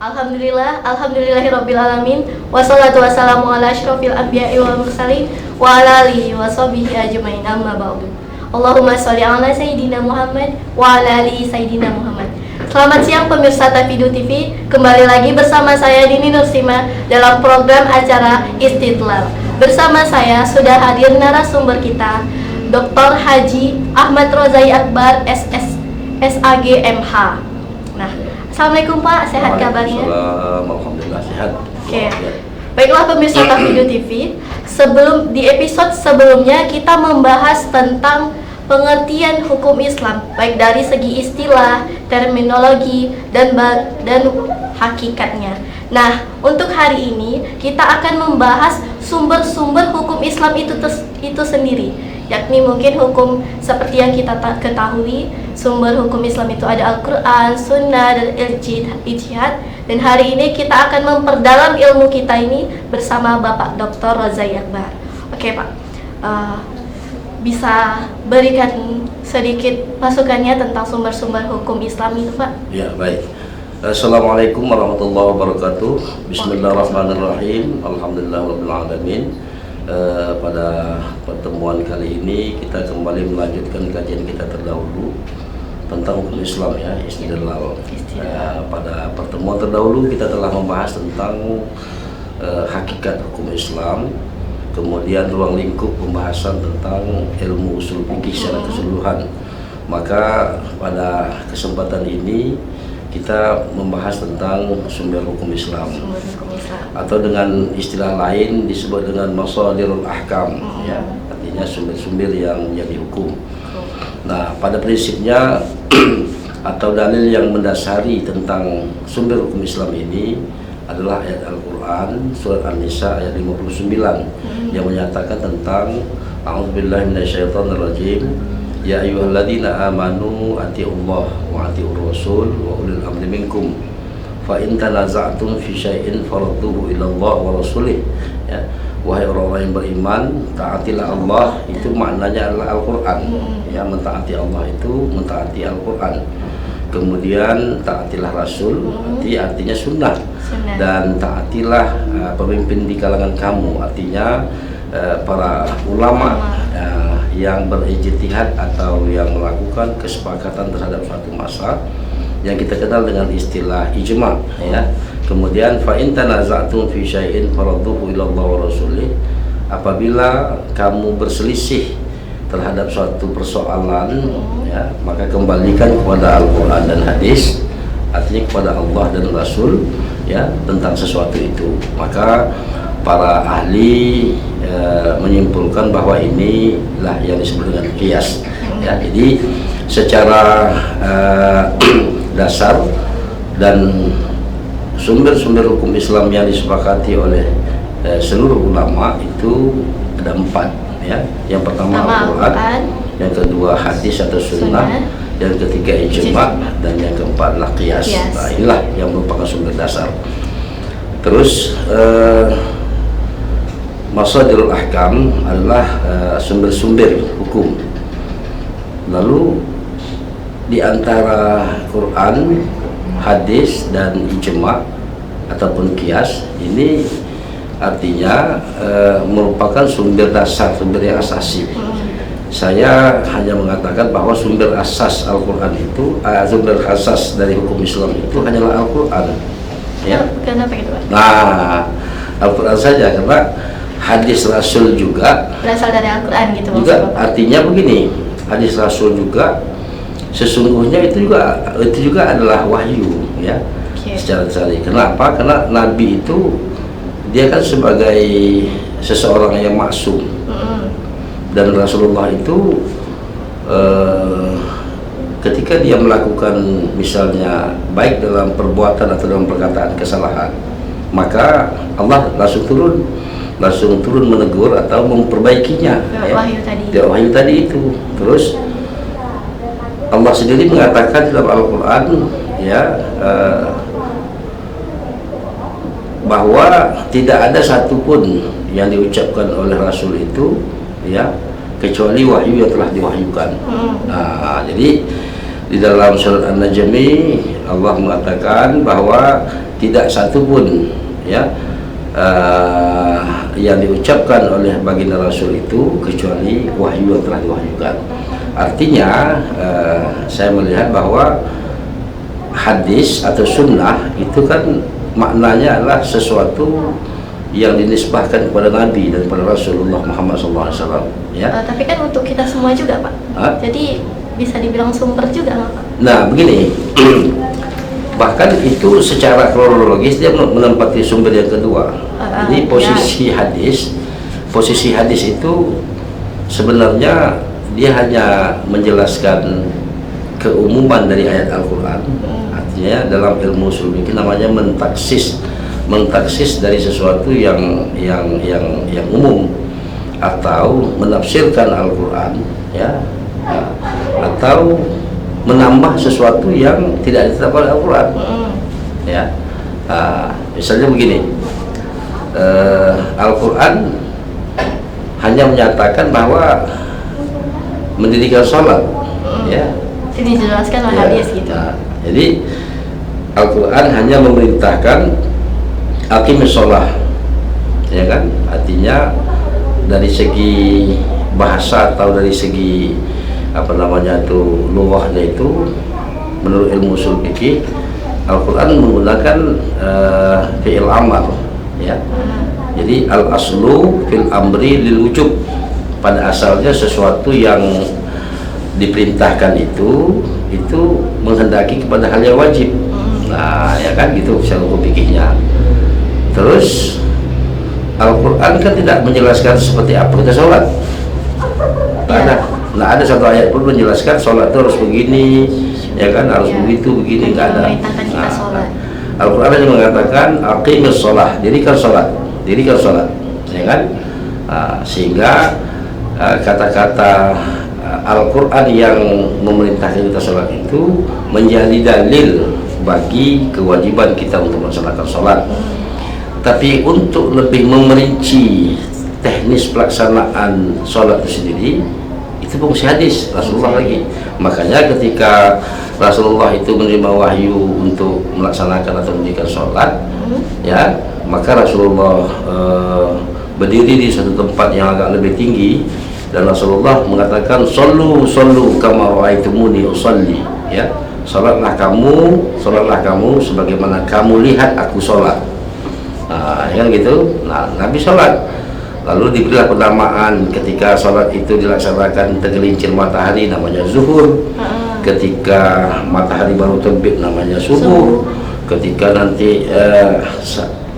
Alhamdulillahirrabbilalamin. Wassalatu wassalamu ala asyrofil anbiya'i wal mursalin wa ala alihi wa sahbihi ajmain, amma ba'du. Allahumma sholli ala Sayyidina Muhammad wa ala ali Sayyidina Muhammad. Selamat siang pemirsa Tafidu TV. Kembali lagi bersama saya Dini Nursima dalam program acara Istidlal. Bersama saya sudah hadir narasumber kita, Dr. Haji Ahmad Rozai Akbar SSAG MH. Nah, Assalamualaikum Pak, sehat kabarnya? Alhamdulillah sehat. Oke. Baiklah pemirsa Tafidu TV, di episode sebelumnya kita membahas tentang pengertian hukum Islam, baik dari segi istilah, terminologi, dan hakikatnya. Nah, untuk hari ini kita akan membahas sumber-sumber hukum Islam itu sendiri, yakni mungkin hukum seperti yang kita ketahui, sumber hukum Islam itu ada Al-Quran, Sunnah, dan Ijtihad. Dan hari ini kita akan memperdalam ilmu kita ini bersama Bapak Dr. Rozai Akbar. Oke Pak, bisa berikan sedikit masukannya tentang sumber-sumber hukum Islam itu Pak? Ya, baik. Assalamualaikum warahmatullahi wabarakatuh. Bismillahirrahmanirrahim. Alhamdulillahirabbil alamin. Pada pertemuan kali ini kita kembali melanjutkan kajian kita terdahulu tentang hukum Islam, ya, istidlal. Pada pertemuan terdahulu kita telah membahas tentang hakikat hukum Islam, kemudian ruang lingkup pembahasan tentang ilmu usul fikih secara keseluruhan. Maka pada kesempatan ini kita membahas tentang sumber hukum Islam, atau dengan istilah lain disebut dengan masadirul ahkam, ya, artinya sumber-sumber yang jadi hukum. Nah, pada prinsipnya atau dalil yang mendasari tentang sumber hukum Islam ini adalah ayat Al-Quran surat An-Nisa ayat 59 yang menyatakan tentang a'udzubillahi minasyaitonirrajim, ya ayyuhalladzina amanu atiiullah wa atiiur rasul wa ulil amri minkum fa in tanaza'tum fi syai'in farudduhu ila Allah wa rasulih. Ya, wahai orang-orang yang beriman, taatilah Allah, itu maknanya adalah Al-Quran. Ya, mentaati Allah itu mentaati Al-Quran. Kemudian taatilah Rasul, artinya sunnah. Dan taatilah pemimpin di kalangan kamu, artinya para ulama yang berijtihad atau yang melakukan kesepakatan terhadap suatu masalah yang kita kenal dengan istilah ijma, ya. Kemudian fa in tanaza'tum fi syai'in farudduhu ila Allah wa rasulih, apabila kamu berselisih terhadap suatu persoalan, ya, maka kembalikan kepada Al-Quran dan hadis, artinya kepada Allah dan Rasul, ya, tentang sesuatu itu. Maka para ahli menyimpulkan bahwa inilah yang disebut dengan qiyas, ya. Jadi secara dasar dan sumber-sumber hukum Islam yang disepakati oleh seluruh ulama itu ada 4, ya. Yang pertama Al-Quran, yang kedua hadis atau sunnah, yang ketiga ijma, dan yang keempat adalah qiyas. Nah, inilah yang merupakan sumber dasar. Terus masadirul ahkam adalah sumber-sumber hukum. Lalu di antara Quran, hadis, dan ijma ataupun qiyas ini artinya merupakan sumber dasar, sumber yang asasi. Saya hanya mengatakan bahwa sumber asas Al-Quran itu, sumber asas dari hukum Islam itu hanyalah Al-Quran, ya. Kenapa itu Pak? Nah, Al-Quran saja, karena hadis Rasul juga Berasal dari Al-Quran gitu juga maksud Bapak? artinya begini, hadis Rasul juga sesungguhnya itu juga adalah wahyu, ya. Secara dasar. Kenapa? Karena Nabi itu dia kan sebagai seseorang yang maksum, dan Rasulullah itu ketika dia melakukan misalnya baik dalam perbuatan atau dalam perkataan kesalahan, maka Allah langsung turun menegur atau memperbaikinya, ya. Wahyu tadi itu. Terus Allah sendiri mengatakan dalam Al-Quran, ya, bahwa tidak ada satupun yang diucapkan oleh Rasul itu, ya, kecuali wahyu yang telah diwahyukan. Nah, jadi Di dalam surat An-Najmi Allah mengatakan bahwa tidak satu pun ya yang diucapkan oleh baginda Rasul itu kecuali wahyu yang telah diwahyukan. Artinya saya melihat bahwa hadis atau sunnah itu kan maknanya adalah sesuatu yang dinisbahkan kepada Nabi dan kepada Rasulullah Muhammad SAW ya. Tapi kan untuk kita semua juga Pak. Jadi bisa dibilang sumber juga nggak Pak? Nah begini, bahkan itu secara kronologis dia menempati sumber yang kedua. Jadi posisi hadis itu sebenarnya dia hanya menjelaskan keumuman dari ayat Al-Quran. Artinya dalam ilmu usul fikih namanya mentaksis dari sesuatu yang umum, atau menafsirkan Al-Quran ya, atau menambah sesuatu yang tidak ditetapkan oleh Al-Quran ya. Misalnya begini, Al-Quran hanya menyatakan bahwa mendirikan sholat ya, Ini dijelaskan oleh hadis gitu. Jadi Al-Quran hanya memerintahkan aqimis sholah ya kan, artinya dari segi bahasa atau dari segi apa namanya itu lughahnya itu, menurut ilmu usul fikih Al-Quran menggunakan fi'il amar ya. Jadi al-aslu fil amri lil wujub, pada asalnya sesuatu yang diperintahkan itu menghendaki kepada hal yang wajib. Nah ya kan gitu secara hukum fikihnya. Terus Al-Quran kan tidak menjelaskan seperti apa kita sholat. Nggak ada satu ayat pun menjelaskan sholat itu harus begini ya kan, harus begitu begini, nggak ada. Al-Quran hanya mengatakan aqimis sholah, dirikan sholat ya kan. Sehingga kata-kata Al-Quran yang memerintahkan kita sholat itu menjadi dalil bagi kewajiban kita untuk melaksanakan sholat. Tapi untuk lebih memerinci teknis pelaksanaan sholat itu sendiri, itu fungsi hadis Rasulullah lagi. Makanya ketika Rasulullah itu menerima wahyu untuk melaksanakan atau mendirikan sholat ya, maka Rasulullah berdiri di satu tempat yang agak lebih tinggi, dan Rasulullah mengatakan sallu kama ra'aitumuni usalli ya, salatlah kamu sebagaimana kamu lihat aku salat. Ya kan gitu. Nah, Nabi salat, lalu diberilah penamaan ketika salat itu dilaksanakan tergelincir matahari namanya zuhur, ketika matahari baru terbit namanya subuh, ketika nanti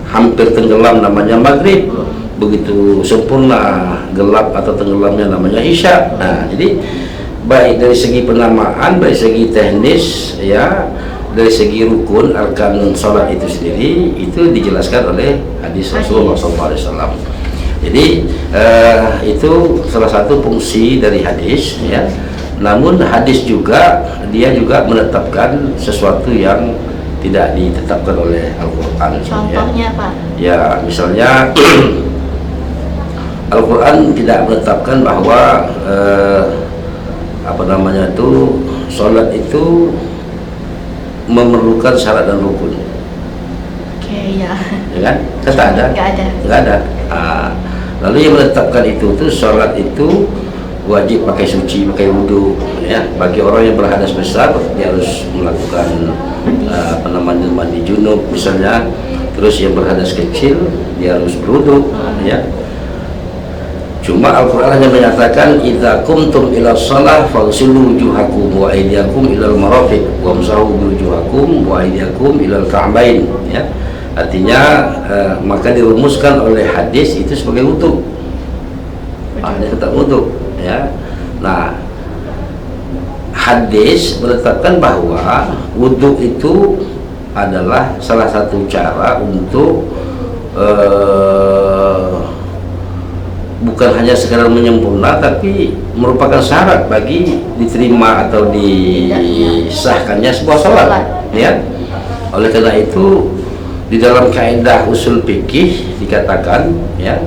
hampir tenggelam namanya maghrib, begitu sempurna gelap atau tenggelamnya namanya isya. Nah, jadi baik dari segi penamaan, dari segi teknis ya, dari segi rukun arkan salat itu sendiri itu dijelaskan oleh hadis Rasulullah SAW. Jadi itu salah satu fungsi dari hadis ya. Namun hadis juga dia juga menetapkan sesuatu yang tidak ditetapkan oleh Al-Quran. Contohnya Pak? Ya misalnya Al-Quran tidak menetapkan bahwa apa namanya itu sholat itu memerlukan syarat dan rukun. Oke, ya. Ya kan? Kata ada? Nggak ada. Lalu yang menetapkan itu tuh sholat itu wajib pakai suci, pakai wudhu ya. Bagi orang yang berhadas besar dia harus melakukan apa namanya mandi junub misalnya. Terus yang berhadas kecil dia harus berwudhu ya. Cuma Al-Quran hanya menyatakan idza qumtum ila shalah faghsilu wujuhakum wa aydiyakum ilal marafiq wamsahu biwujuhakum wa aydiyakum ilal ka'bain ya. Artinya maka dirumuskan oleh hadis itu sebagai wudu. Dia tetap wudu ya. Nah, hadis menetapkan bahwa wudu itu adalah salah satu cara untuk bukan hanya sekedar menyempurna, tapi merupakan syarat bagi diterima atau disahkannya sebuah sholat ya. Oleh karena itu di dalam kaidah usul fikih dikatakan ya,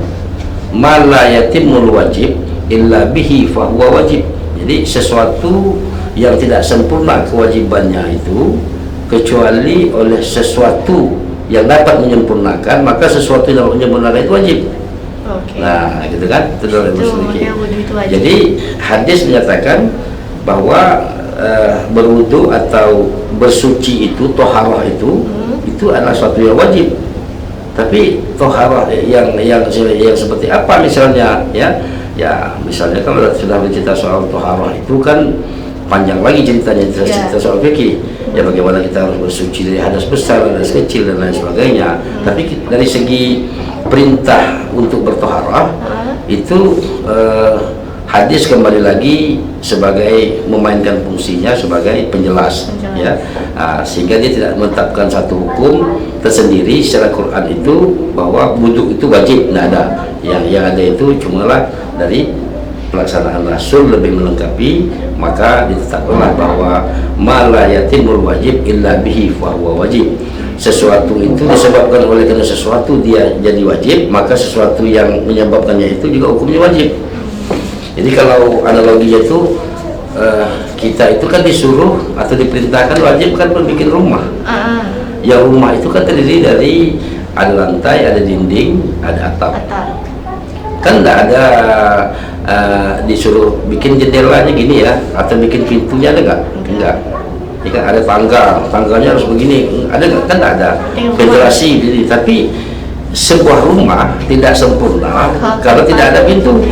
ma la yatimul wajib illa bihi fahuwa wajib. Jadi sesuatu yang tidak sempurna kewajibannya itu kecuali oleh sesuatu yang dapat menyempurnakan, maka sesuatu yang dapat menyempurnakan itu wajib. Nah, gitu kan? Itu dalam sedikit. Jadi hadis menyatakan bahwa berwudu atau bersuci itu, toharah itu adalah suatu yang wajib. Tapi toharah yang seperti apa misalnya, ya misalnya kalau sudah bercerita soal toharah itu kan panjang lagi ceritanya, cerita soal fikih. Ya bagaimana kita harus bersuci dari hadas besar, hadas kecil dan lain sebagainya. Tapi dari segi perintah untuk bertoharah itu hadis kembali lagi sebagai memainkan fungsinya sebagai penjelas. Ya, sehingga dia tidak menetapkan satu hukum tersendiri secara Quran itu bahwa wudu itu wajib, tidak ada. Yang ada itu cumalah dari pelaksanaan Rasul lebih melengkapi, maka ditetapkanlah bahwa ma la yatimul wajib illa bihi fahuwa wajib. Sesuatu itu disebabkan oleh karena sesuatu dia jadi wajib, maka sesuatu yang menyebabkannya itu juga hukumnya wajib. Jadi kalau analoginya itu kita itu kan disuruh atau diperintahkan wajib kan membuat rumah. Yang rumah itu kan terdiri dari ada lantai, ada dinding, ada atap. Kan tidak ada disuruh bikin jendelanya gini ya, atau bikin pintunya, ada nggak? Enggak. Ya kan ada tangganya harus begini, ada nggak? Kan tidak ada ventilasi jadi. Tapi sebuah rumah tidak sempurna kalau tidak ada pintu.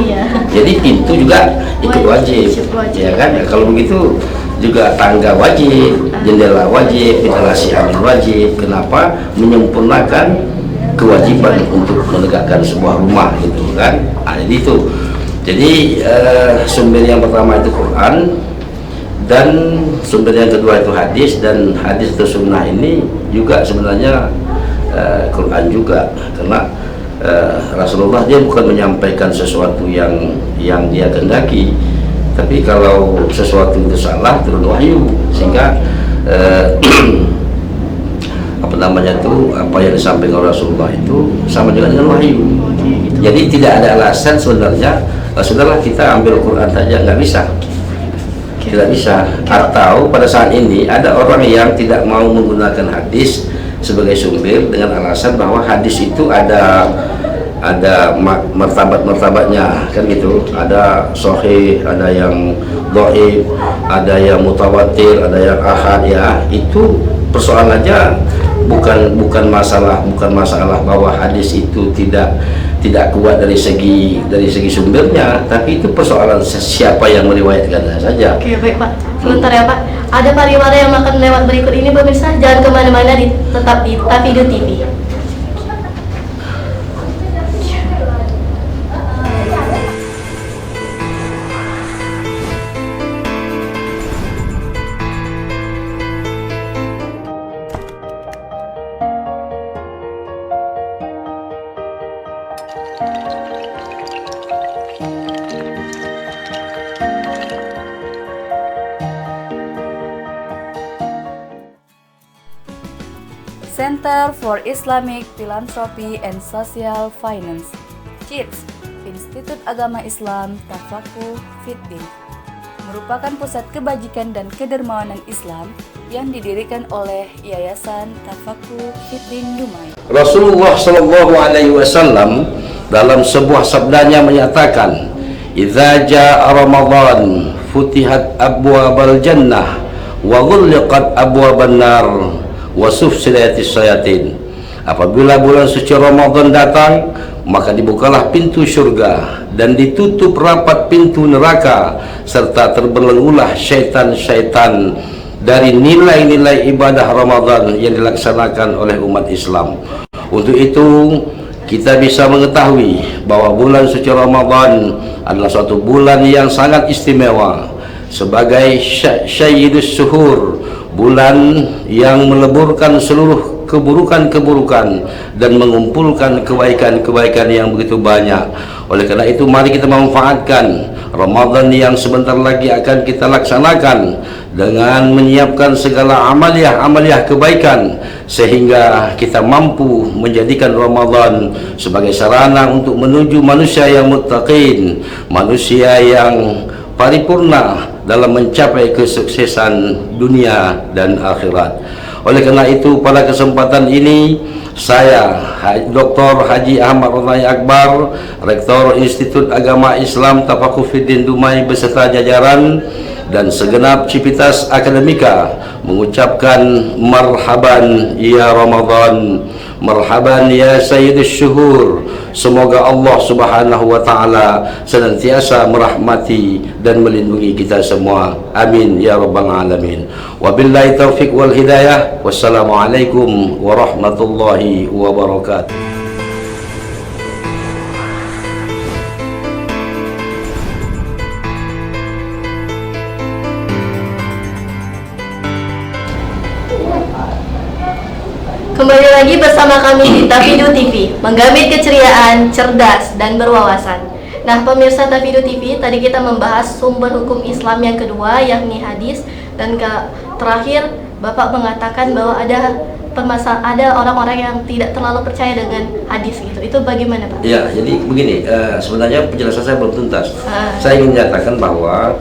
Jadi pintu juga ikut wajib. Ya kan? Ya, kalau begitu juga tangga wajib, jendela wajib, ventilasi angin wajib. Kenapa? Menyempurnakan kewajiban untuk menegakkan sebuah rumah, gitu kan? Jadi itu. Jadi sumber yang pertama itu Quran, dan sumber yang kedua itu hadis, dan hadis atau sunnah ini juga sebenarnya Quran juga, karena Rasulullah dia bukan menyampaikan sesuatu yang dia kehendaki, tapi kalau sesuatu itu salah turun wahyu, sehingga apa namanya itu, apa yang disampaikan oleh Rasulullah itu sama juga dengan wahyu. Jadi tidak ada alasan sebenarnya sudahlah kita ambil Quran saja, nggak bisa. Tidak bisa. Atau pada saat ini ada orang yang tidak mau menggunakan hadis sebagai sumber dengan alasan bahwa hadis itu ada martabat-martabatnya, kan gitu. Ada sahih, ada yang dhaif, ada yang mutawatir, ada yang ahad. Ya, itu persoalannya bukan masalah bahwa hadis itu tidak kuat dari segi sumbernya, tapi itu persoalan siapa yang meriwayatkannya saja. Oke, baik Pak. Sebentar ya Pak. Ada pariwara yang akan lewat berikut ini, pemirsa. Jangan kemana-mana, tetap di Tafidu TV. Center for Islamic Philanthropy and Social Finance, CIPS, Institut Agama Islam Tafakuh Fiddin, merupakan pusat kebajikan dan kedermawanan Islam yang didirikan oleh Yayasan Tafakuh Fiddin Dumai. Rasulullah Shallallahu Alaihi Wasallam dalam sebuah sabdanya menyatakan, "Idza jaa Ramadan futihat abwabal jannah wa ghulliqat abwaban nar wa sufsilatis syayatin." Apabila bulan suci Ramadan datang, maka dibukalah pintu surga dan ditutup rapat pintu neraka, serta terbelenggulah syaitan-syaitan dari nilai-nilai ibadah Ramadan yang dilaksanakan oleh umat Islam. Untuk itu kita bisa mengetahui bahwa bulan suci Ramadan adalah suatu bulan yang sangat istimewa sebagai Sayyidus Suhur, bulan yang meleburkan seluruh keburukan-keburukan dan mengumpulkan kebaikan-kebaikan yang begitu banyak. Oleh karena itu, mari kita memanfaatkan Ramadan yang sebentar lagi akan kita laksanakan dengan menyiapkan segala amaliah kebaikan, sehingga kita mampu menjadikan Ramadan sebagai sarana untuk menuju manusia yang muttaqin, manusia yang paripurna dalam mencapai kesuksesan dunia dan akhirat. Oleh karena itu, pada kesempatan ini saya Dr. Haji Ahmad Ronai Akbar, Rektor Institut Agama Islam Tafakuh Fiddin Dumai beserta jajaran dan segenap Civitas Akademika mengucapkan marhaban ya Ramadan, marhaban ya Sayyidus Syuhur. Semoga Allah Subhanahu wa taala senantiasa merahmati dan melindungi kita semua. Amin ya rabbal alamin. Wabillahi taufik wal hidayah. Wassalamualaikum warahmatullahi wabarakatuh. Kembali lagi bersama kami di Tafidu TV, menggamit keceriaan, cerdas, dan berwawasan. Nah, pemirsa Tafidu TV, tadi kita membahas sumber hukum Islam yang kedua, yakni hadis, dan terakhir Bapak mengatakan bahwa ada orang-orang yang tidak terlalu percaya dengan hadis gitu. Itu bagaimana, Pak? Ya, jadi begini, sebenarnya penjelasan saya belum tuntas. Saya ingin menyatakan bahwa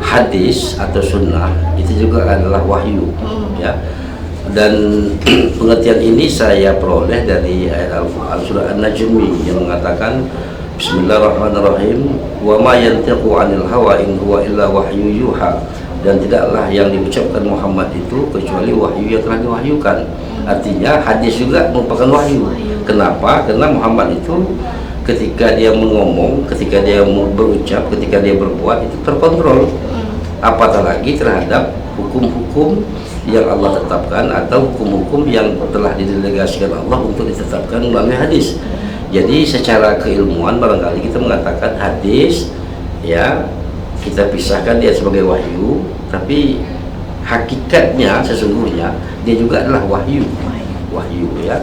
hadis atau sunnah itu juga adalah wahyu, ya. Dan pengertian ini saya peroleh dari ayat Al-Quran surah An-Najm yang mengatakan Bismillahirrahmanirrahim, wa ma yantiqu 'anil hawa in huwa illa wahyu yuha. Dan tidaklah yang diucapkan Muhammad itu kecuali wahyu yang telah diwahyukan. Artinya hadis juga merupakan wahyu. Kenapa? Karena Muhammad itu ketika dia mengomong, ketika dia berucap, ketika dia berbuat itu terkontrol. Apatah lagi terhadap hukum-hukum yang Allah tetapkan atau hukum-hukum yang telah didelegasikan Allah untuk ditetapkan melalui hadis. Jadi secara keilmuan barangkali kita mengatakan hadis, ya, kita pisahkan dia sebagai wahyu, tapi hakikatnya sesungguhnya dia juga adalah wahyu, ya.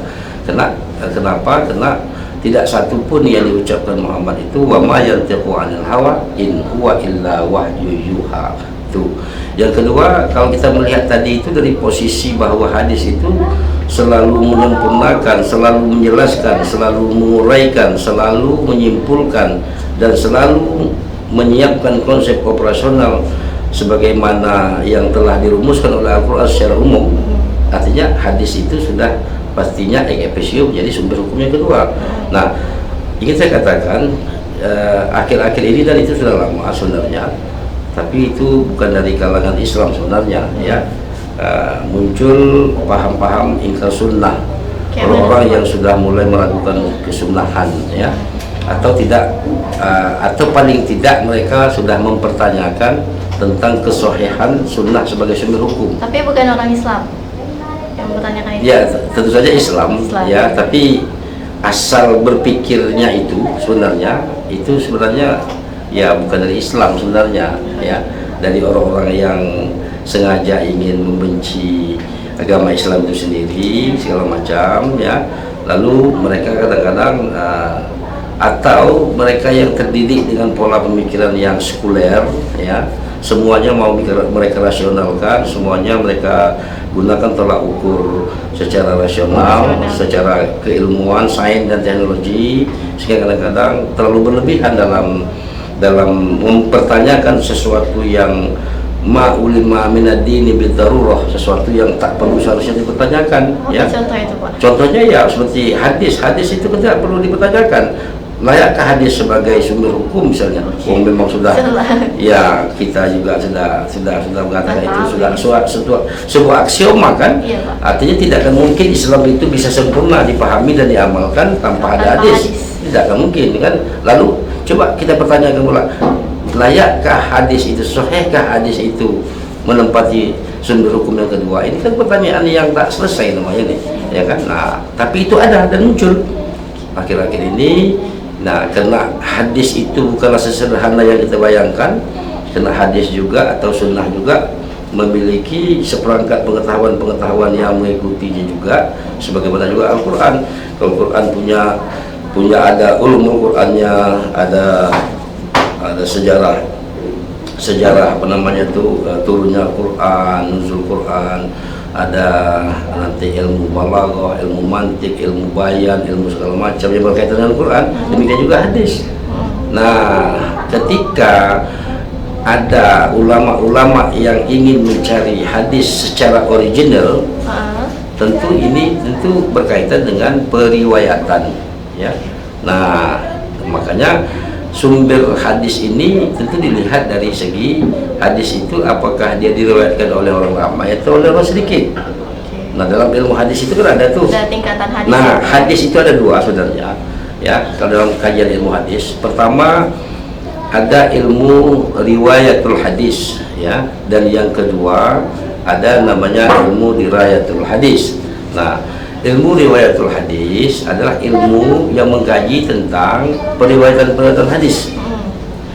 Kenapa? Karena tidak satu pun yang diucapkan Muhammad itu wa ma yantiqu 'anil hawa in huwa illa wahyu yuha. Itu. Yang kedua, kalau kita melihat tadi itu dari posisi bahwa hadis itu selalu menyempurnakan, selalu menjelaskan, selalu menguraikan, selalu menyimpulkan, dan selalu menyiapkan konsep operasional sebagaimana yang telah dirumuskan oleh Al-Quran secara umum. Artinya hadis itu sudah pastinya ekepesio menjadi sumber hukum yang kedua. Nah, ingin saya katakan akhir-akhir ini, dan itu sudah lama sebenarnya, tapi itu bukan dari kalangan Islam sebenarnya, ya. Muncul paham-paham ingkar sunnah, orang-orang yang sudah mulai melakukan kesunahan, ya, atau tidak, atau paling tidak mereka sudah mempertanyakan tentang kesohihan sunnah sebagai sumber hukum. Tapi bukan orang Islam yang mempertanyakan itu. Ya, tentu saja Islam. Ya, tapi asal berpikirnya itu sebenarnya ya bukan dari Islam sebenarnya, ya, dari orang-orang yang sengaja ingin membenci agama Islam itu sendiri segala macam, ya. Lalu mereka kadang-kadang atau mereka yang terdidik dengan pola pemikiran yang sekuler, ya, semuanya mau mereka rasionalkan, semuanya mereka gunakan tolak ukur secara rasional, secara keilmuan, sains dan teknologi, sehingga kadang-kadang terlalu berlebihan dalam mempertanyakan sesuatu yang ma'ulima minad-dini bidarurah, sesuatu yang tak perlu seharusnya dipertanyakan. Ya. Contoh itu, Pak. Contohnya ya seperti hadis itu tidak perlu dipertanyakan. Layakkah hadis sebagai sumber hukum misalnya? Memang sudah, ya, kita juga sudah mengatakan itu sudah sebuah aksioma kan? Iya, Pak. Artinya tidak akan mungkin Islam itu bisa sempurna dipahami dan diamalkan tanpa ada hadis. Tidak akan mungkin kan? Lalu coba kita pertanyakan pula, layakkah hadis itu, sahihkah hadis itu menempati sumber hukum yang kedua? Ini kan pertanyaan yang tak selesai namanya nih, ya kan? Nah, tapi itu ada dan muncul akhir-akhir ini. Nah, karena hadis itu bukanlah sesederhana yang kita bayangkan, karena hadis juga atau sunnah juga memiliki seperangkat pengetahuan yang mengikutinya juga, sebagaimana juga Al-Quran. Kalau Al-Quran punya ada ulumul Qur'annya, ada sejarah apa namanya itu, turunnya Al-Quran, nuzul Quran, ada nanti ilmu balaghah, ilmu mantik, ilmu bayan, ilmu segala macam yang berkaitan dengan Al-Quran. Demikian juga hadis. Nah, ketika ketika ada ulama-ulama yang ingin mencari hadis secara original, tentu berkaitan dengan periwayatan, ya. Nah, makanya sumber hadis ini tentu dilihat dari segi hadis itu apakah dia diriwayatkan oleh orang ramai atau oleh orang sedikit. Nah, dalam ilmu hadis itu kan ada tuh. Ada tingkatan hadis. Nah, hadis itu ada dua sebenarnya, ya. Kalau dalam kajian ilmu hadis, pertama ada ilmu riwayatul hadis, ya, dan yang kedua ada namanya ilmu dirayatul hadis. Nah, ilmu riwayatul hadis adalah ilmu yang mengkaji tentang periwayatan hadis.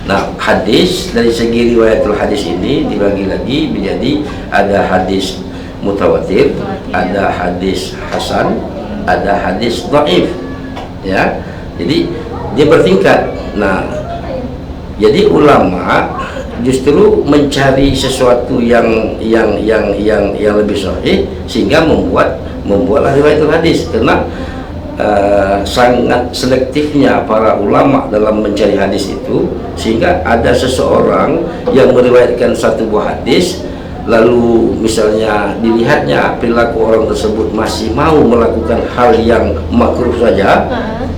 Nah, hadis dari segi riwayatul hadis ini dibagi lagi menjadi ada hadis mutawatir, ada hadis hasan, ada hadis dhaif, ya. Jadi dia bertingkat. Nah, jadi ulama justru mencari sesuatu yang lebih sahih sehingga membuatlah riwayatul hadis, karena sangat selektifnya para ulama dalam mencari hadis itu, sehingga ada seseorang yang meriwayatkan satu buah hadis, lalu misalnya dilihatnya perilaku orang tersebut masih mau melakukan hal yang makruh saja,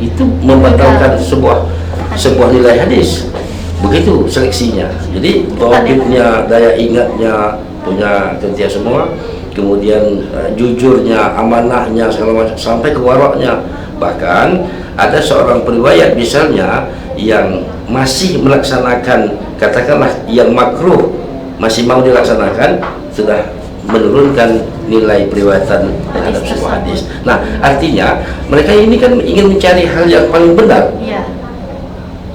itu membatalkan sebuah nilai hadis. Begitu seleksinya. Jadi tauhidnya, daya ingatnya punya tentia semua, kemudian jujurnya, amanahnya, segala macam, sampai ke waraknya. Bahkan ada seorang periwayat misalnya yang masih melaksanakan, katakanlah yang makruh masih mau dilaksanakan, sudah menurunkan nilai periwayatan terhadap sebuah hadis. Nah, artinya mereka ini kan ingin mencari hal yang paling benar.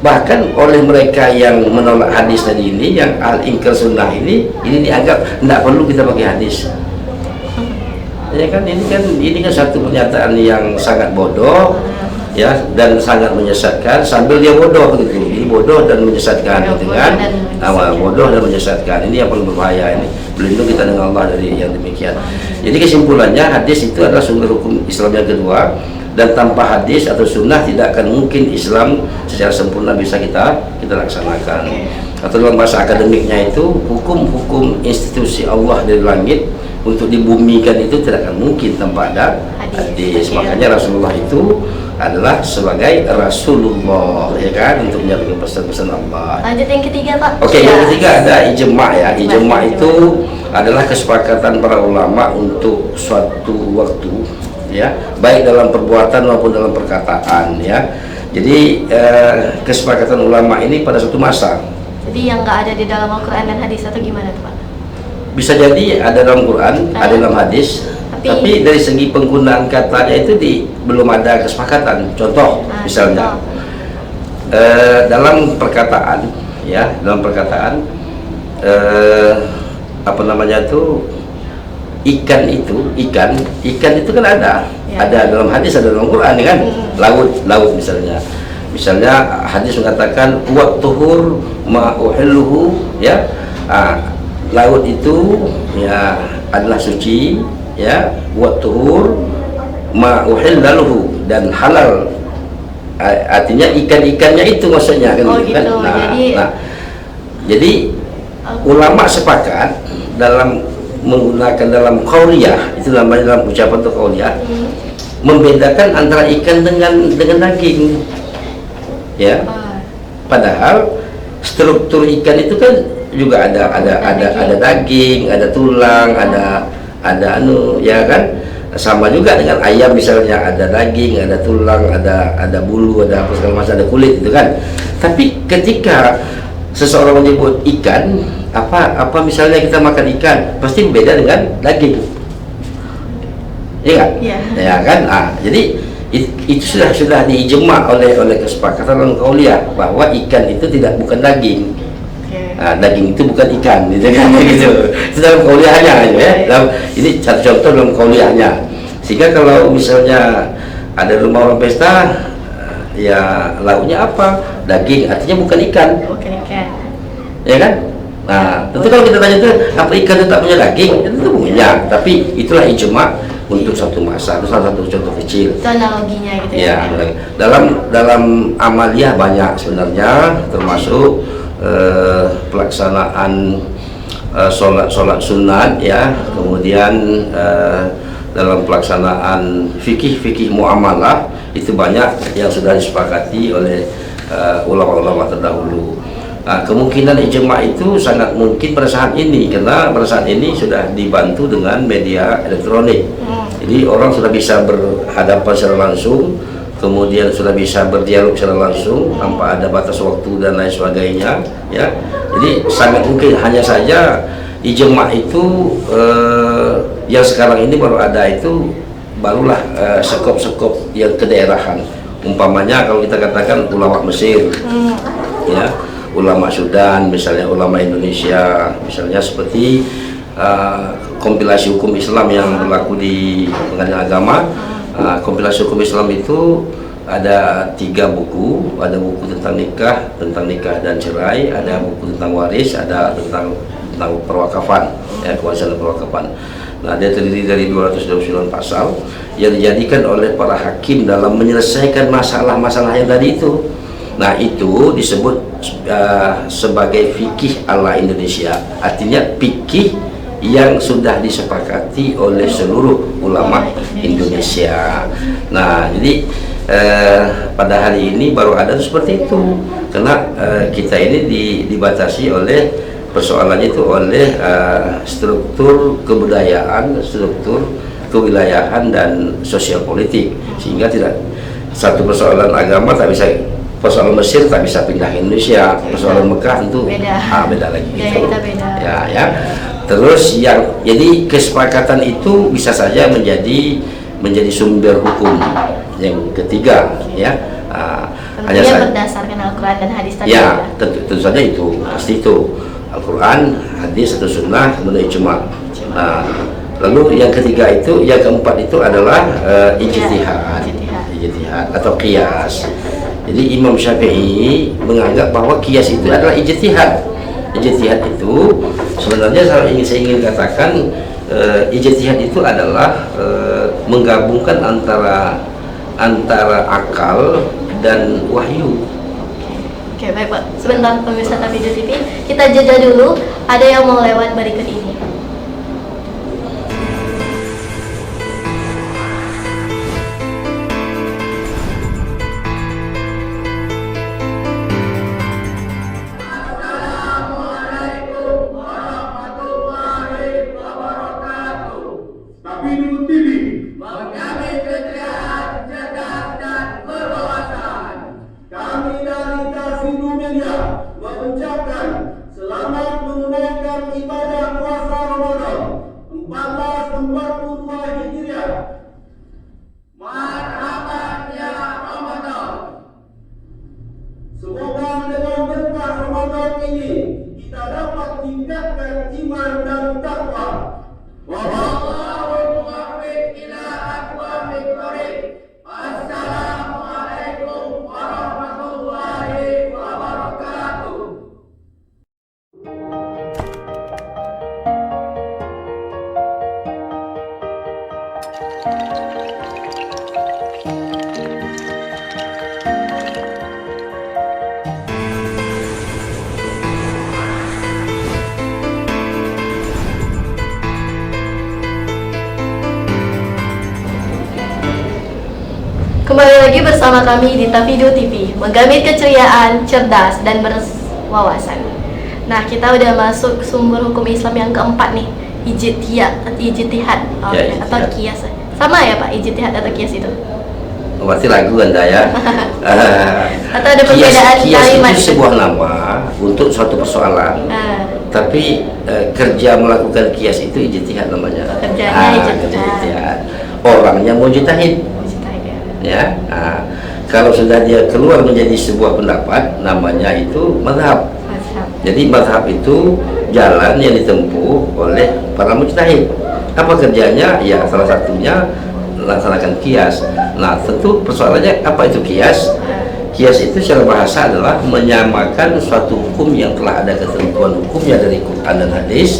Bahkan oleh mereka yang menolak hadis tadi ini, yang al-inkar sunnah ini dianggap tidak perlu kita pakai hadis. Ya kan, ini kan satu pernyataan yang sangat bodoh, ya, dan sangat menyesatkan, sambil dia bodoh gitu. Ini bodoh dan menyesatkan, gitu kan? Bodoh dan menyesatkan. Ini yang paling berbahaya ini. Berlindung kita dengan Allah dari yang demikian. Jadi kesimpulannya, hadis itu adalah sumber hukum Islam yang kedua, dan tanpa hadis atau sunnah tidak akan mungkin Islam secara sempurna bisa kita laksanakan. Atau dalam bahasa akademiknya itu, hukum-hukum institusi Allah dari langit untuk dibumikan itu tidak akan mungkin tanpa ada hadis. Makanya Rasulullah itu adalah sebagai Rasulullah, ya kan, untuk menyampaikan pesan-pesan Allah. Lanjut yang ketiga, Pak. Oke, yang ketiga ada ijma', ya. Ijma' itu adalah kesepakatan para ulama untuk suatu waktu, ya, baik dalam perbuatan maupun dalam perkataan, ya. Jadi kesepakatan ulama ini pada suatu masa. Jadi yang nggak ada di dalam Al-Quran dan hadis atau gimana tuh, Pak? Bisa jadi ada dalam Quran, ada dalam hadis, tapi dari segi penggunaan katanya itu belum ada kesepakatan. Contoh, misalnya dalam perkataan, ya, apa namanya tuh, ikan itu kan ada dalam hadis, ada dalam Quran, ya kan. Laut misalnya hadis mengatakan wa tuhur ma uhilluhu, ya. Laut itu, ya, adalah suci, ya, wa tuhur ma uhilluhu, dan halal. Artinya ikan-ikannya itu maksudnya kan, gitu, kan. Jadi ulama sepakat dalam menggunakan dalam qauliyah, itu namanya dalam ucapan itu qauliyah, membedakan antara ikan dengan daging, ya. Padahal struktur ikan itu kan juga ada daging, ada tulang, ada ya kan. Sama juga dengan ayam misalnya, ada daging, ada tulang, ada bulu, ada apa segala macam, ada kulit, itu kan. Tapi ketika seseorang menyebut ikan, apa misalnya kita makan ikan, pasti beda dengan daging, ya kan? Ya kan. Jadi itu sudah diijma' oleh kesepakatan dalam qauliyah bahwa ikan itu bukan daging. Daging itu bukan ikan, gitu kan, gitu. Itu dalam qauliyahnya, ya. Ini satu contoh dalam qauliyahnya. Sehingga kalau misalnya ada rumah orang pesta, ya lauknya apa? Daging, artinya bukan ikan. Ya kan? Nah, tentu kalau kita tanya itu apa ikan itu tak punya daging, itu punya. Tapi itulah ijma' untuk satu masa. Itu salah satu contoh kecil. Itu analoginya gitu, ya. Dalam amaliyah banyak sebenarnya, termasuk pelaksanaan sholat sunat ya, kemudian dalam pelaksanaan fikih muamalah itu banyak yang sudah disepakati oleh ulama-ulama terdahulu. Nah, kemungkinan ijma itu sangat mungkin pada saat ini, karena pada saat ini sudah dibantu dengan media elektronik. Jadi orang sudah bisa berhadapan secara langsung, kemudian sudah bisa berdialog secara langsung tanpa ada batas waktu dan lain sebagainya ya. Jadi sangat mungkin, hanya saja ijma itu yang sekarang ini baru ada itu barulah sekop-sekop yang kedaerahan. Umpamanya kalau kita katakan ulama Mesir ya, ulama Sudan, misalnya ulama Indonesia, misalnya seperti kompilasi hukum Islam yang berlaku di Pengadilan Agama. Kompilasi hukum Islam itu ada 3 buku, ada buku tentang nikah dan cerai, ada buku tentang waris, ada tentang perwakafan ya, kewarisan dan perwakafan. Nah, dia terdiri dari 229 pasal yang dijadikan oleh para hakim dalam menyelesaikan masalah-masalah yang tadi itu. Nah, itu disebut sebagai fikih ala Indonesia, artinya fikih yang sudah disepakati oleh seluruh ulama Indonesia. Nah, jadi pada hari ini baru ada seperti itu, karena kita ini dibatasi oleh persoalannya itu oleh struktur kebudayaan, struktur kewilayahan dan sosial politik, sehingga tidak satu persoalan agama tak bisa, persoalan Mesir tak bisa pindah ke Indonesia, persoalan Mekah tentu beda lagi gitu. Ya. Terus jadi kesepakatan itu bisa saja menjadi sumber hukum yang ketiga ya. Hanya saja berdasarkan Al-Quran dan hadis tadi ya, tentu saja itu pasti itu Al-Quran, hadis atau sunnah, kemudian ijma. Lalu yang ketiga itu, yang keempat itu adalah ijtihad atau qiyas. Jadi Imam Syafi'i menganggap bahwa qiyas itu adalah ijtihad. Ijtihad itu sebenarnya saya ingin katakan, ijtihad itu adalah menggabungkan antara akal dan wahyu. Oke, baik Pak. Sebentar pemirsa Tafido TV, kita jeda dulu. Ada yang mau lewat berikut ini. Tafido TV menjamin kejayaan, cerdas dan berwawasan. Kami dari Tafido Media mengucapkan selamat menunaikan ibadah puasa Ramadan 1442 Hijriah. Marhaban ya Ramadan. Semoga dengan berkah Ramadan ini kita dapat tingkatkan iman dan takwa. Wallahu muwaffiq ila aqwamit thoriq. Assalamualaikum warahmatullahi wabarakatuh. Kembali lagi bersama kami di Tafido TV, menggamit keceriaan, cerdas, dan berwawasan. Nah, kita udah masuk sumber hukum Islam yang keempat nih, ijtihad atau qiyas. Sama ya Pak, ijtihad atau qiyas itu? Berarti ragu Anda ya. Atau ada perbedaan qiyas kalimat? itu sebuah nama untuk suatu persoalan. Tapi kerja melakukan qiyas itu ijtihad namanya. Kerjanya ijtihad. Orangnya mujtahid. Ya, kalau sudah dia keluar menjadi sebuah pendapat, namanya itu madhab. Jadi madhab itu jalan yang ditempuh oleh para mujtahid. Apa kerjanya? Ya, salah satunya melaksanakan qiyas. Nah, tentu persoalannya apa itu qiyas? Qiyas itu secara bahasa adalah menyamakan suatu hukum yang telah ada ketentuan hukumnya dari Quran dan hadis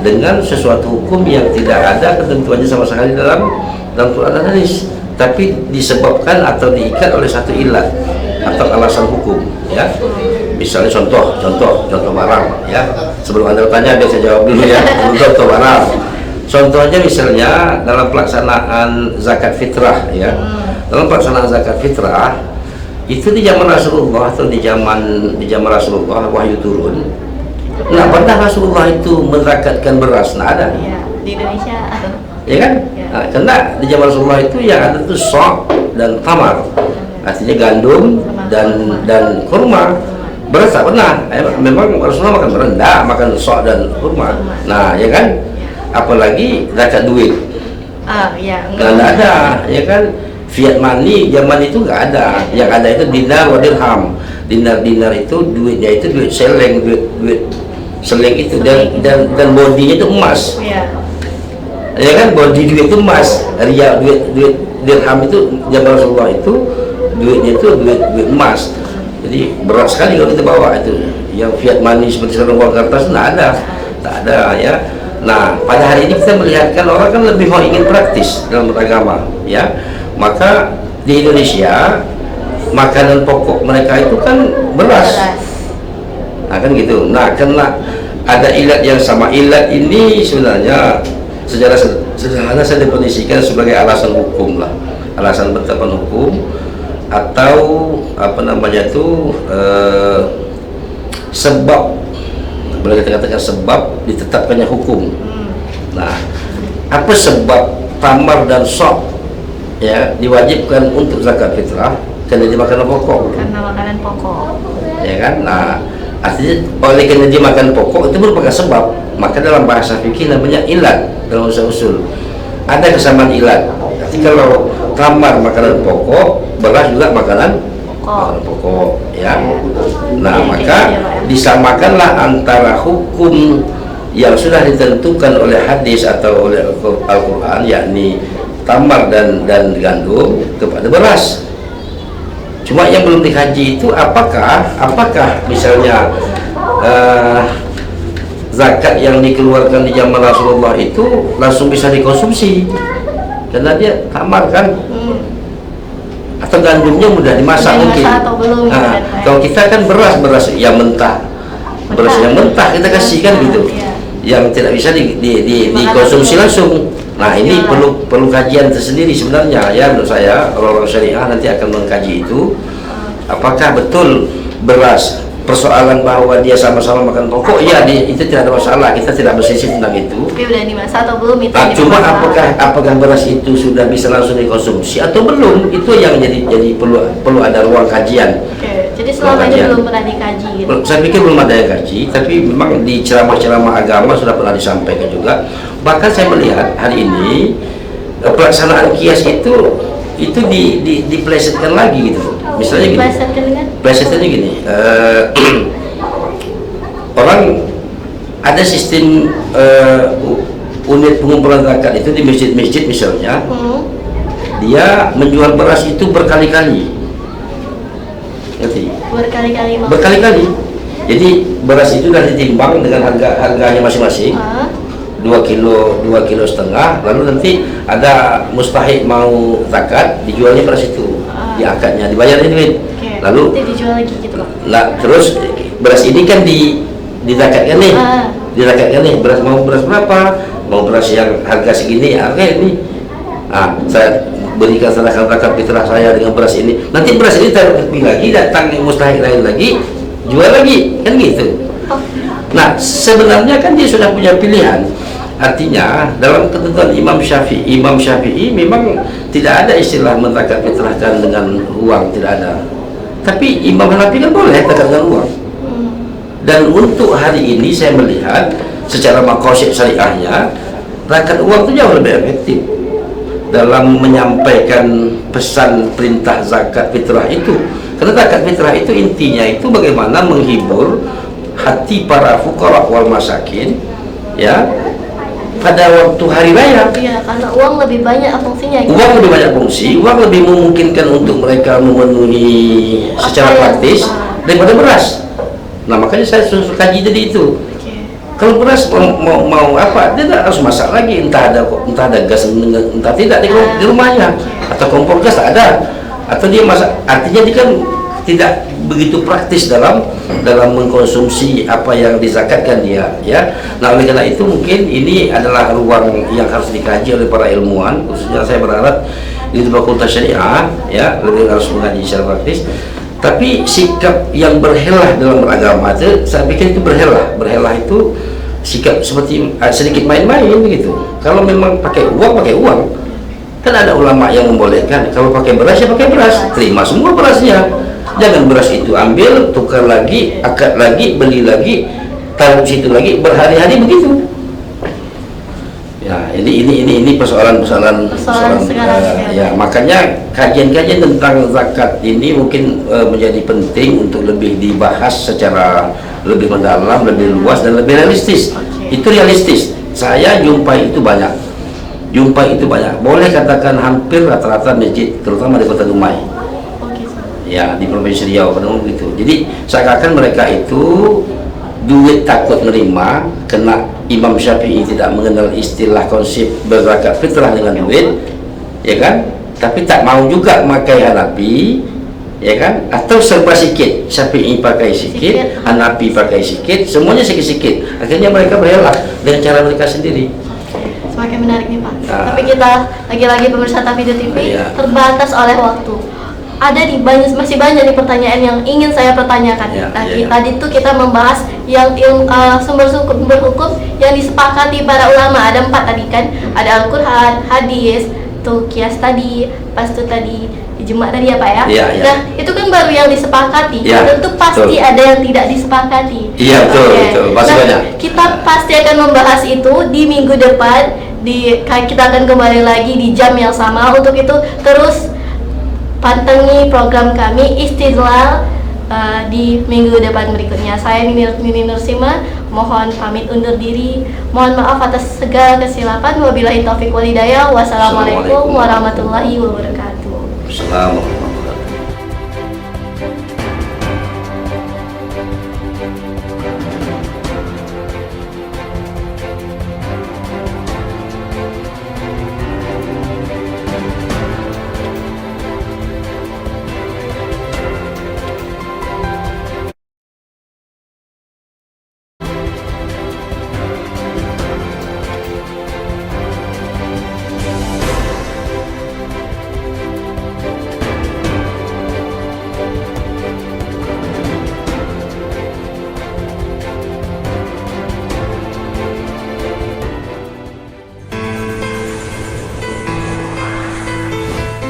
dengan sesuatu hukum yang tidak ada ketentuannya sama sekali dalam Quran dan hadis, tapi disebabkan atau diikat oleh satu ilat atau alasan hukum ya. Misalnya contoh barang ya. Sebelum Anda tanya, biar saya jawab dulu ya. Contoh barang. Contohnya misalnya dalam pelaksanaan zakat fitrah ya. Dalam pelaksanaan zakat fitrah itu di zaman Rasulullah atau di zaman Rasulullah wahyu turun. Nah, pernah Rasulullah itu menzakatkan beras? Nah, ada. Iya, di Indonesia. Ya kan? Ya. Nah, karena di zaman Rasulullah itu yang ada itu sok dan tamar. Artinya gandum dan kurma. Beras tak pernah. Memang Rasulullah makan beras, enggak, makan sok dan kurma. Nah, ya kan? Apalagi zakat duit. Iya. Enggak ada, ya kan? Fiat money zaman itu enggak ada. Yang ada itu dinar wa dirham. Dinar itu duitnya itu duit seleng, duit seleng itu dan bodinya itu emas. Iya. Ya kan, body duit itu emas. Riyal duit dirham itu zaman Rasulullah itu duitnya itu duit emas. Jadi berat sekali kalau kita bawa itu. Yang fiat money seperti sekarang uang kertas tak ada ya. Nah, pada hari ini kita melihatkan orang kan lebih mau ingin praktis dalam beragama ya. Maka di Indonesia makanan pokok mereka itu kan beras. Nah, kan gitu. Nah, karena ada ilat yang sama. Ilat ini sebenarnya secara sederhana saya definisikan sebagai alasan hukum lah, alasan penetapan hukum atau apa namanya itu sebab, boleh kita katakan sebab ditetapkannya hukum. Nah, apa sebab tamar dan sok ya diwajibkan untuk zakat fitrah? Karena dia makanan pokok. Karena makanan pokok. Ya kan? Nah, artinya oleh karena dia makan pokok itu merupakan sebab. Maka dalam bahasa fikih namanya ilat dalam usul. Ada kesamaan ilat. Jadi kalau tamar makanan pokok, beras juga makanan pokok ya. Nah, maka disamakanlah antara hukum yang sudah ditentukan oleh hadis atau oleh Al-Qur'an, yakni tamar dan gandum kepada beras. Cuma yang belum dikaji itu apakah misalnya zakat yang dikeluarkan di zaman Rasulullah itu langsung bisa dikonsumsi karena dia tamar kan, atau gandumnya mudah dimasak mungkin. Atau belum, Nah, kalau kita kan beras yang mentah, beras yang mentah kita kasihkan gitu, yang tidak bisa dikonsumsi langsung. Nah, ini perlu kajian tersendiri sebenarnya ya. Menurut saya orang-orang syariah nanti akan mengkaji itu apakah betul beras, persoalan bahwa dia sama-sama makan pokok, ya itu tidak ada masalah, kita tidak berselisih tentang itu. Tapi udah dimasak atau belum itu? Nah, cuma apakah beras itu sudah bisa langsung dikonsumsi atau belum, itu yang jadi perlu ada ruang kajian. Oke, jadi selama ini belum pernah dikaji gitu. Saya pikir belum ada yang kaji, tapi memang di ceramah-ceramah agama sudah pernah disampaikan juga. Bahkan saya melihat hari ini pelaksanaan kias itu diplesetkan lagi gitu. Misalnya gini, plesetkannya gini, orang ada sistem unit pengumpulan zakat itu di masjid-masjid misalnya, dia menjual beras itu berkali-kali, ngerti? Berkali-kali. Jadi beras itu sudah ditimbang dengan harganya masing-masing. 2 kilo setengah, lalu nanti ada mustahik mau zakat, dijualnya beras itu, di akadnya dibayarin duit. Lalu dijual lagi gitu Pak. Nah, terus beras ini kan dizakatkan nih, beras mau beras berapa? Mau beras yang harga segini, harga ini. Saya berikan sedekah zakat fitrah saya dengan beras ini. Nanti beras ini terlebih lagi datang yang mustahik lain lagi, jual lagi, kan gitu. Nah, sebenarnya kan dia sudah punya pilihan. Artinya dalam ketentuan Imam Syafi'i memang tidak ada istilah menzakat fitrahkan dengan uang, tidak ada. Tapi Imam Hanafi kan boleh zakat dengan uang. Dan untuk hari ini saya melihat secara maqasid syariahnya zakat uang itu jauh lebih efektif dalam menyampaikan pesan perintah zakat fitrah itu. Karena zakat fitrah itu intinya itu bagaimana menghibur hati para fuqara wal masakin ya pada waktu hari raya. Iya, karena uang lebih banyak fungsinya. Uang lebih banyak fungsi, uang lebih memungkinkan untuk mereka memenuhi secara praktis daripada beras. Nah, makanya saya suruh kaji tadi itu. Kalau beras mau apa, dia tidak harus masak lagi, entah ada gas, entah tidak di rumahnya, atau kompor gas tak ada, atau dia masak. Artinya dia kan tidak begitu praktis dalam mengkonsumsi apa yang dizakatkan dia, ya. Nah, oleh karena itu mungkin ini adalah ruang yang harus dikaji oleh para ilmuwan, khususnya saya berharap di Fakultas Syariah, ya, lebih harus mengkaji secara praktis. Tapi sikap yang berhelah dalam beragama itu, saya pikir itu berhelah itu sikap seperti sedikit main-main begitu. Kalau memang pakai uang, kan ada ulama yang membolehkan. Kalau pakai beras ya pakai beras, terima semua berasnya. Jangan beras itu ambil, tukar lagi, akad lagi, beli lagi, taruh situ lagi, berhari-hari begitu. Ya, ini persoalan sekarang. ya, makanya kajian-kajian tentang zakat ini mungkin menjadi penting untuk lebih dibahas secara lebih mendalam, lebih luas dan lebih realistis. Itu realistis. Saya jumpai itu banyak. Boleh katakan hampir rata-rata masjid, terutama di Kota Dumai. Ya, di Provinsi Riau pada umum gitu. Jadi seakan-akan mereka itu duit takut menerima, kena Imam Syafi'i tidak mengenal istilah konsep berzakat fitrah dengan duit, ya kan? Tapi tak mau juga pakai Hanafi, ya kan? Atau serba sikit, Syafi'i pakai sikit, Hanafi pakai sikit, semuanya sikit-sikit. Akhirnya mereka berhelah dengan cara mereka sendiri. Semakin menarik nih Pak. Tapi kita lagi-lagi pemirsa Tafido TV terbatas oleh waktu. Ada masih banyak nih pertanyaan yang ingin saya pertanyakan. Tadi tuh kita membahas yang sumber hukum yang disepakati para ulama. Ada 4 tadi kan. Ada Al-Quran, hadis, tuh kias tadi, pas tuh tadi ijma tadi ya Pak ya. Nah, itu kan baru yang disepakati. Tentu pasti ada yang tidak disepakati. Iya, betul. Pasti banyak. Kita pasti akan membahas itu di minggu depan. Kita akan kembali lagi di jam yang sama. Untuk itu terus pantengi program kami Istidlal di minggu depan berikutnya. Saya Nini Nursima, mohon pamit undur diri. Mohon maaf atas segala kesilapan. Wabillahi taufiq wal hidayah. Wassalamualaikum warahmatullahi wabarakatuh. Assalamualaikum.